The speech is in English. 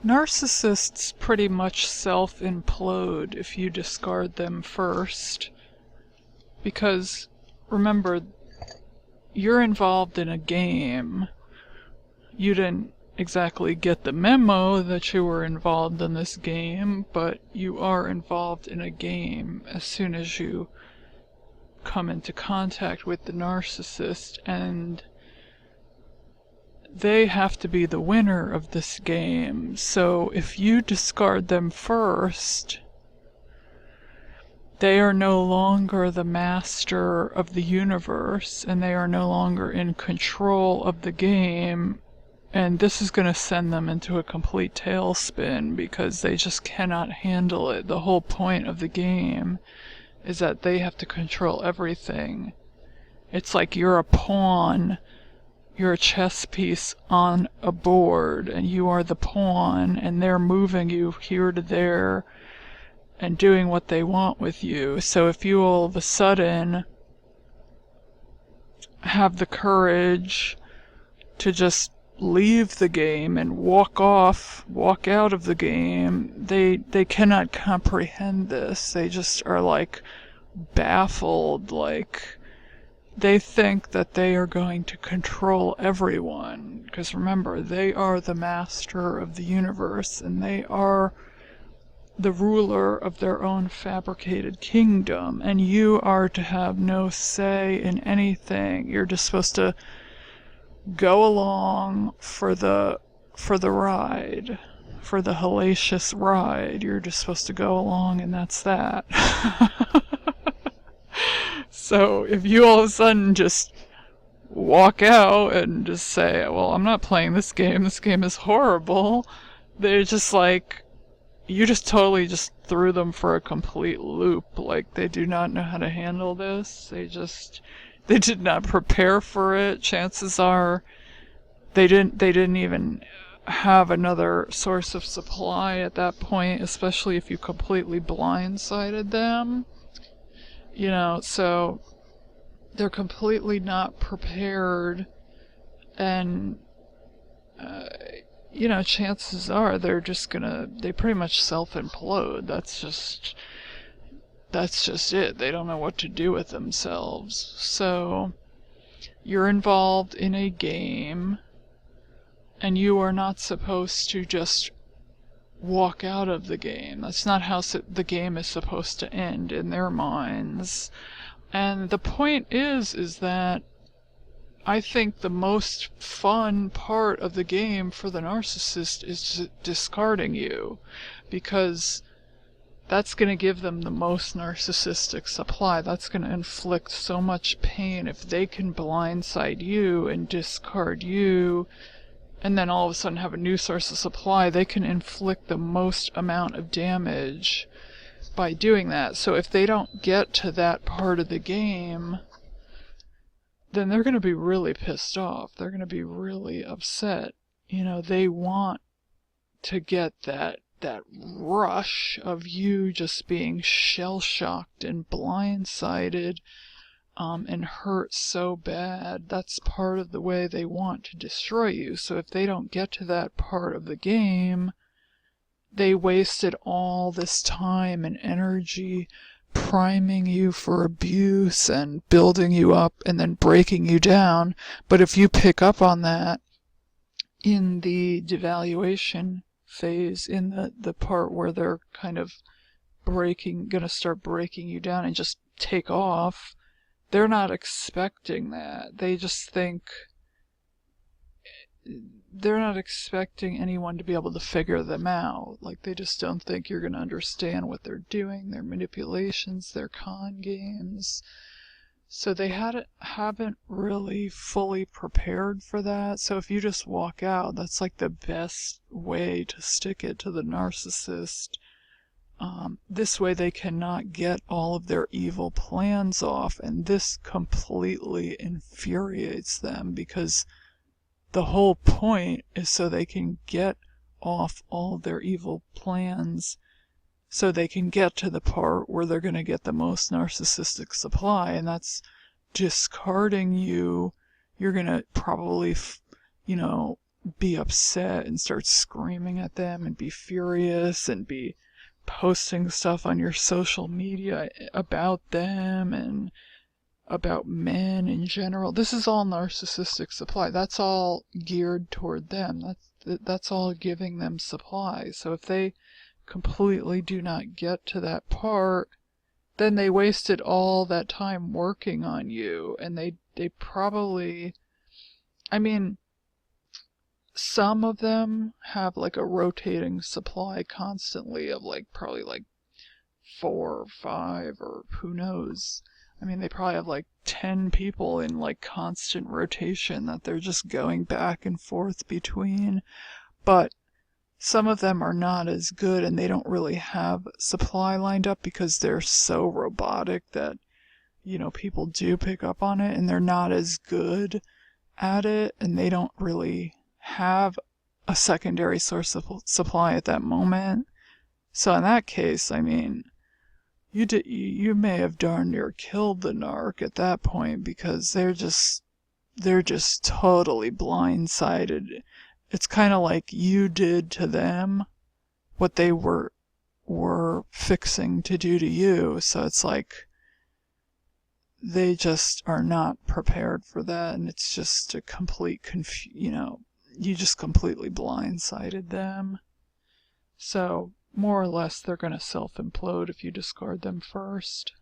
Narcissists pretty much self-implode if you discard them first. Because, remember, you're involved in a game. You didn't exactly get the memo that you were involved in this game, but you are involved in a game as soon as you come into contact with the narcissist, and they have to be the winner of this game. So if you discard them first, they are no longer the master of the universe, and they are no longer in control of the game, and this is going to send them into a complete tailspin because they just cannot handle it. The whole point of the game is that they have to control everything. It's like you're a pawn. You're a chess piece on a board, and you are the pawn, and they're moving you here to there and doing what they want with you. So if you all of a sudden have the courage to just leave the game and walk out of the game, they cannot comprehend this. They just are like baffled, like they think that they are going to control everyone, because remember, they are the master of the universe, and they are the ruler of their own fabricated kingdom, and you are to have no say in anything. You're just supposed to go along for the ride, for the hellacious ride. You're just supposed to go along, and that's that. So if you all of a sudden just walk out and just say, well, I'm not playing this game is horrible, they're just like, you just totally just threw them for a complete loop. Like, they do not know how to handle this. They did not prepare for it. Chances are they didn't even have another source of supply at that point, especially if you completely blindsided them. You know, so they're completely not prepared, and you know, chances are they pretty much self-implode. That's just it. They don't know what to do with themselves. So you're involved in a game, and you are not supposed to just walk out of the game. That's not how the game is supposed to end in their minds. And the point is that I think the most fun part of the game for the narcissist is discarding you, because that's going to give them the most narcissistic supply. That's going to inflict so much pain. If they can blindside you and discard you, and then all of a sudden have a new source of supply, they can inflict the most amount of damage by doing that. So if they don't get to that part of the game, then they're going to be really pissed off. They're going to be really upset. You know, they want to get that rush of you just being shell-shocked and blindsided, and hurt so bad. That's part of the way they want to destroy you. So if they don't get to that part of the game, they wasted all this time and energy priming you for abuse and building you up and then breaking you down. But if you pick up on that in the devaluation phase, in the part where they're kind of gonna start breaking you down and just take off, they're not expecting that. They just think they're not expecting anyone to be able to figure them out. Like, they just don't think you're going to understand what they're doing, their manipulations, their con games. So they haven't really fully prepared for that. So if you just walk out, that's like the best way to stick it to the narcissist. This way they cannot get all of their evil plans off, and this completely infuriates them, because the whole point is so they can get off all of their evil plans, so they can get to the part where they're going to get the most narcissistic supply, and that's discarding you. You're going to probably, be upset and start screaming at them and be furious and be posting stuff on your social media about them and about men in general. This is all narcissistic supply. That's all geared toward them. That's all giving them supply. So if they completely do not get to that part, then they wasted all that time working on you, and they probably, I mean, some of them have like a rotating supply constantly of like probably like 4 or 5 or who knows. I mean, they probably have like 10 people in like constant rotation that they're just going back and forth between. But some of them are not as good, and they don't really have supply lined up because they're so robotic that, people do pick up on it, and they're not as good at it, and they don't really have a secondary source of supply at that moment. So in that case, I mean, you may have darn near killed the narc at that point, because they're just totally blindsided. It's kind of like you did to them what they were fixing to do to you. So it's like they just are not prepared for that, and it's just a complete you just completely blindsided them. So more or less they're going to self-implode if you discard them first.